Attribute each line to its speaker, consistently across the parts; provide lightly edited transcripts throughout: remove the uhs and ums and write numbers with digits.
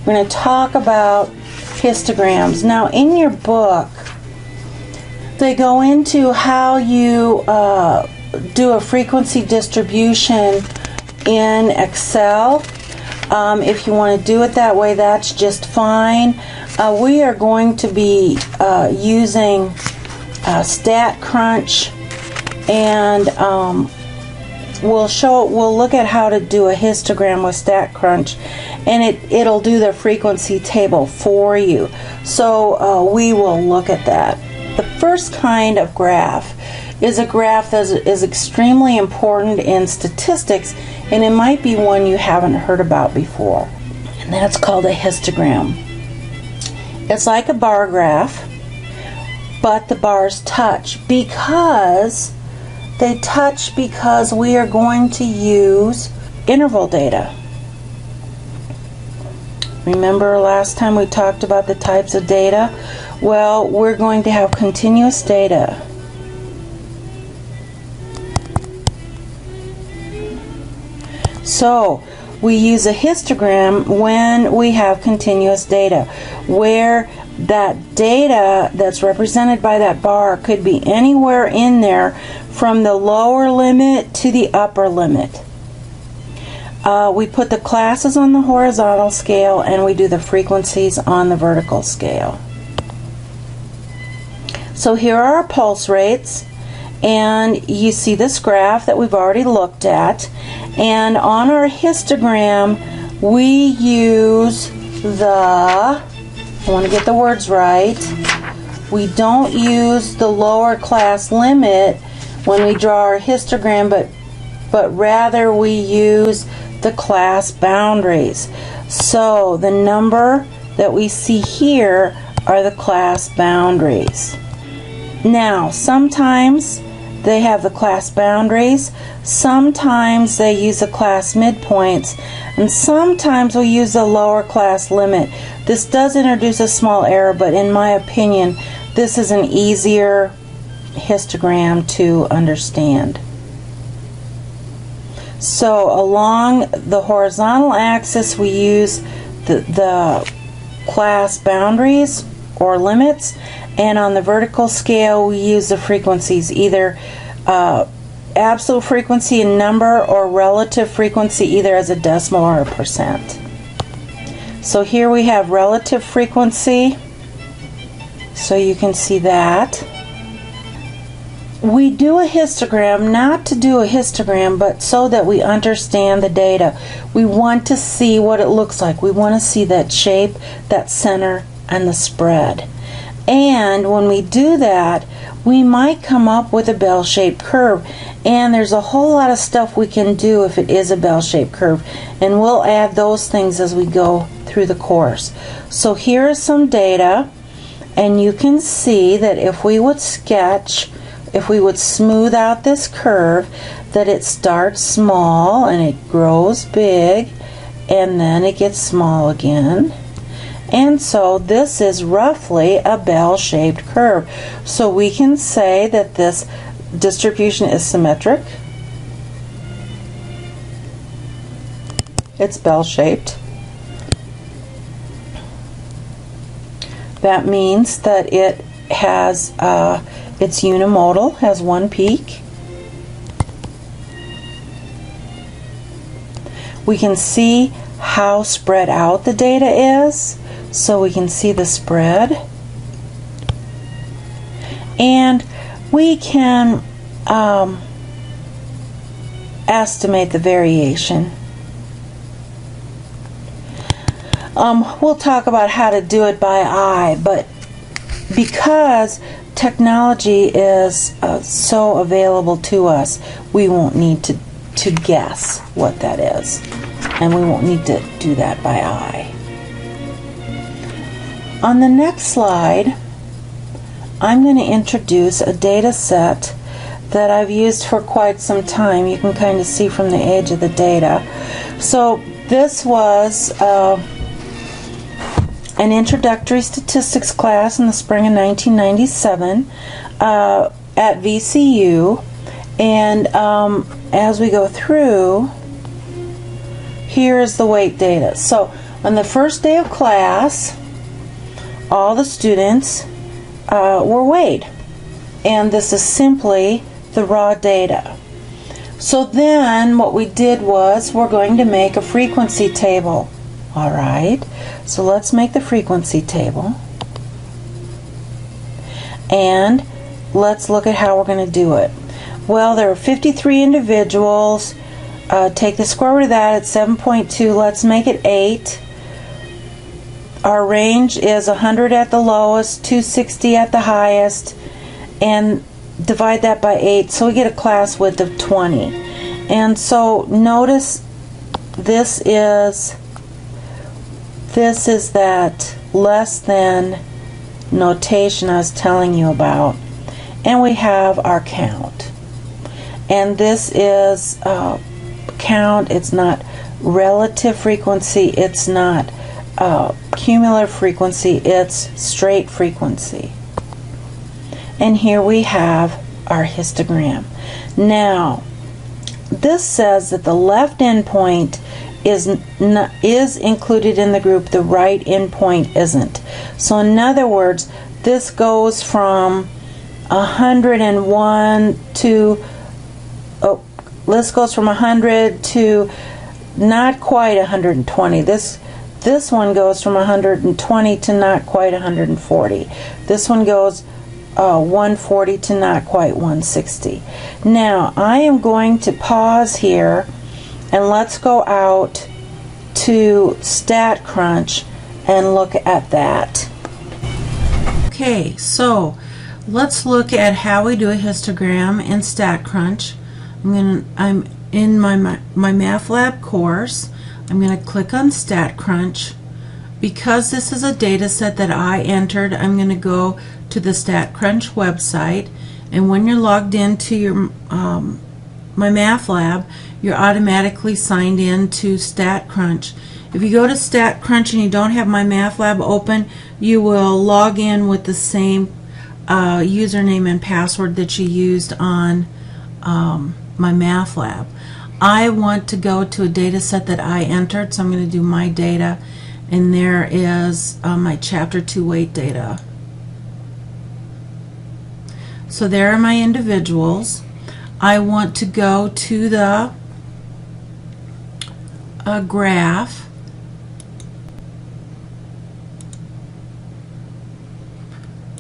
Speaker 1: We're going to talk about histograms. Now, in your book, they go into how you do a frequency distribution in Excel. If you want to do it that way, that's just fine. We are going to be using StatCrunch, and we'll look at how to do a histogram with StatCrunch, and it'll do the frequency table for you. So we will look at that. The first kind of graph is a graph that is extremely important in statistics, and it might be one you haven't heard about before, and that's called a histogram. It's like a bar graph, but the bars touch because we are going to use interval data. Remember last time we talked about the types of data? Well, we're going to have continuous data. So we use a histogram when we have continuous data, where that data that's represented by that bar could be anywhere in there from the lower limit to the upper limit. We put the classes on the horizontal scale, and we do the frequencies on the vertical scale. So here are our pulse rates, and you see this graph that we've already looked at, and on our histogram we use I want to get the words right, we don't use the lower class limit when we draw our histogram, but rather we use the class boundaries. So the number that we see here are the class boundaries. Now, sometimes they have the class boundaries, sometimes they use the class midpoints, and sometimes we use the lower class limit. This does introduce a small error, but in my opinion, this is an easier histogram to understand. So along the horizontal axis we use the class boundaries or limits, and on the vertical scale we use the frequencies, either absolute frequency in number or relative frequency either as a decimal or a percent. So here we have relative frequency, so you can see that. We do a histogram not to do a histogram, but so that we understand the data. We want to see what it looks like. We want to see that shape, that center, and the spread. And when we do that, we might come up with a bell-shaped curve, and there's a whole lot of stuff we can do if it is a bell-shaped curve, and we'll add those things as we go through the course. So here is some data, and you can see that if we would smooth out this curve, that it starts small and it grows big and then it gets small again. And so this is roughly a bell-shaped curve. So we can say that this distribution is symmetric. It's bell-shaped. That means that it has it's unimodal, has one peak. We can see how spread out the data is, so we can see the spread. And we can estimate the variation. We'll talk about how to do it by eye, but because technology is so available to us, we won't need to guess what that is, and we won't need to do that by eye. On the next slide, I'm going to introduce a data set that I've used for quite some time. You can kind of see from the age of the data. So this was an introductory statistics class in the spring of 1997 at VCU, and as we go through, here is the weight data. So on the first day of class, all the students were weighed. And this is simply the raw data. So then what we did was we're going to make a frequency table. All right, so let's make the frequency table. And let's look at how we're going to do it. Well, there are 53 individuals. Take the square root of that, it's 7.2. Let's make it 8. Our range is 100 at the lowest, 260 at the highest, and divide that by 8, so we get a class width of 20. And so notice this is that less than notation I was telling you about. And we have our count. And this is count. It's not relative frequency. It's not cumulative frequency. It's straight frequency. And here we have our histogram. Now, this says that the left endpoint is included in the group, the right endpoint isn't. So in other words, this goes from 101 to, this goes from 100 to not quite 120. This one goes from 120 to not quite 140. This one goes 140 to not quite 160. Now I am going to pause here and let's go out to StatCrunch and look at that. Okay, so let's look at how we do a histogram in StatCrunch. I'm in my MATLAB course. I'm going to click on StatCrunch. Because this is a data set that I entered, I'm going to go to the StatCrunch website, and when you're logged into your my MATLAB, you're automatically signed in to StatCrunch. If you go to StatCrunch and you don't have my MATLAB open, you will log in with the same username and password that you used on my MATLAB. I want to go to a data set that I entered, so I'm going to do my data, and there is my chapter 2 weight data. So there are my individuals. I want to go to the graph.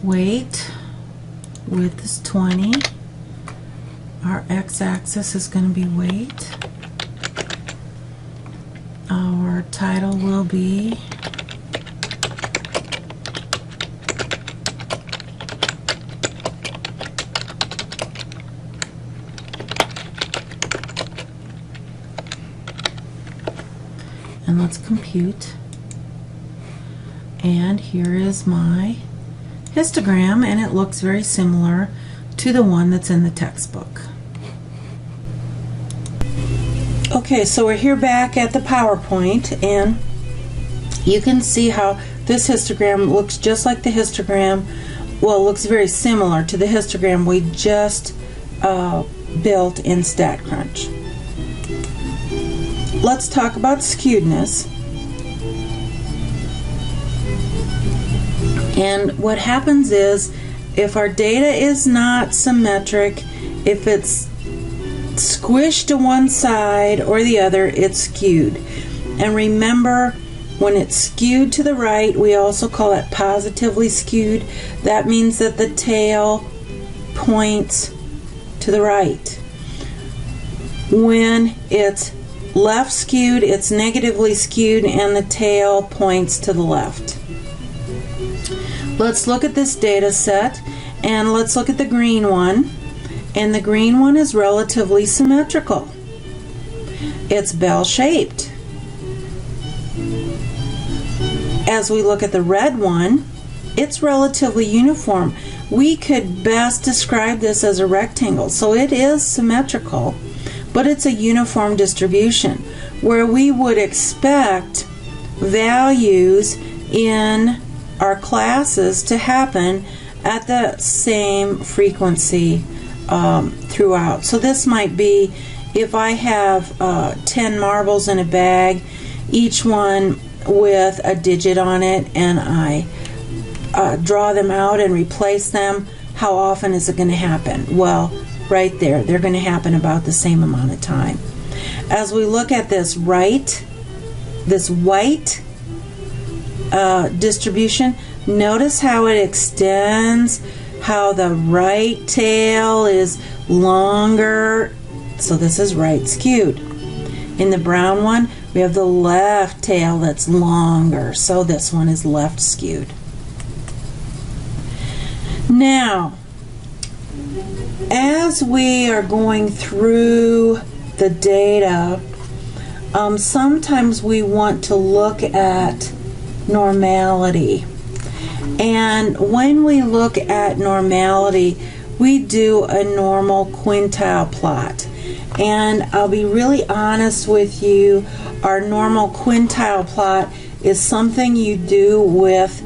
Speaker 1: Weight, width is 20. Our x-axis is going to be weight. Our title will be and let's compute. And here is my histogram, and it looks very similar to the one that's in the textbook. Okay, so we're here back at the PowerPoint, and you can see how this histogram looks just like the histogram. Well, it looks very similar to the histogram we just built in StatCrunch. Let's talk about skewedness. And what happens is, if our data is not symmetric, if it's squished to one side or the other, it's skewed. And remember, when it's skewed to the right, we also call it positively skewed. That means that the tail points to the right. When it's left skewed, it's negatively skewed and the tail points to the left. Let's look at this data set, and let's look at the green one. And the green one is relatively symmetrical. It's bell-shaped. As we look at the red one, it's relatively uniform. We could best describe this as a rectangle. So it is symmetrical, but it's a uniform distribution, where we would expect values in our classes to happen at the same frequency throughout. So this might be, if I have 10 marbles in a bag, each one with a digit on it and I draw them out and replace them, how often is it going to happen? Well, right there, they're going to happen about the same amount of time. As we look at this white distribution, notice how it extends, how the right tail is longer, so this is right skewed. In the brown one, we have the left tail that's longer, so this one is left skewed. Now, as we are going through the data, sometimes we want to look at normality. And when we look at normality, we do a normal quintile plot. And I'll be really honest with you, our normal quintile plot is something you do with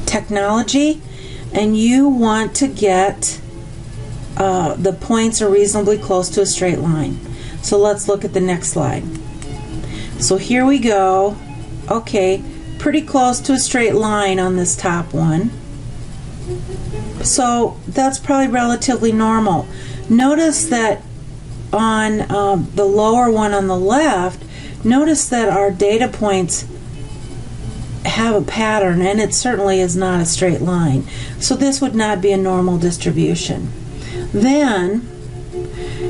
Speaker 1: technology, and you want to get the points are reasonably close to a straight line. So let's look at the next slide. So here we go. Okay, pretty close to a straight line on this top one. So that's probably relatively normal. Notice that on the lower one on the left, notice that our data points have a pattern, and it certainly is not a straight line. So this would not be a normal distribution. Then,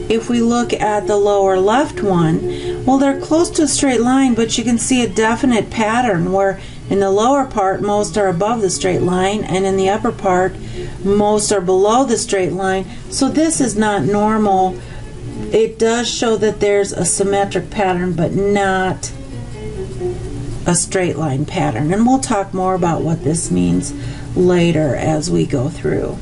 Speaker 1: if we look at the lower left one, well, they're close to a straight line, but you can see a definite pattern where in the lower part, most are above the straight line, and in the upper part, most are below the straight line. So this is not normal. It does show that there's a symmetric pattern, but not a straight line pattern. And we'll talk more about what this means later as we go through.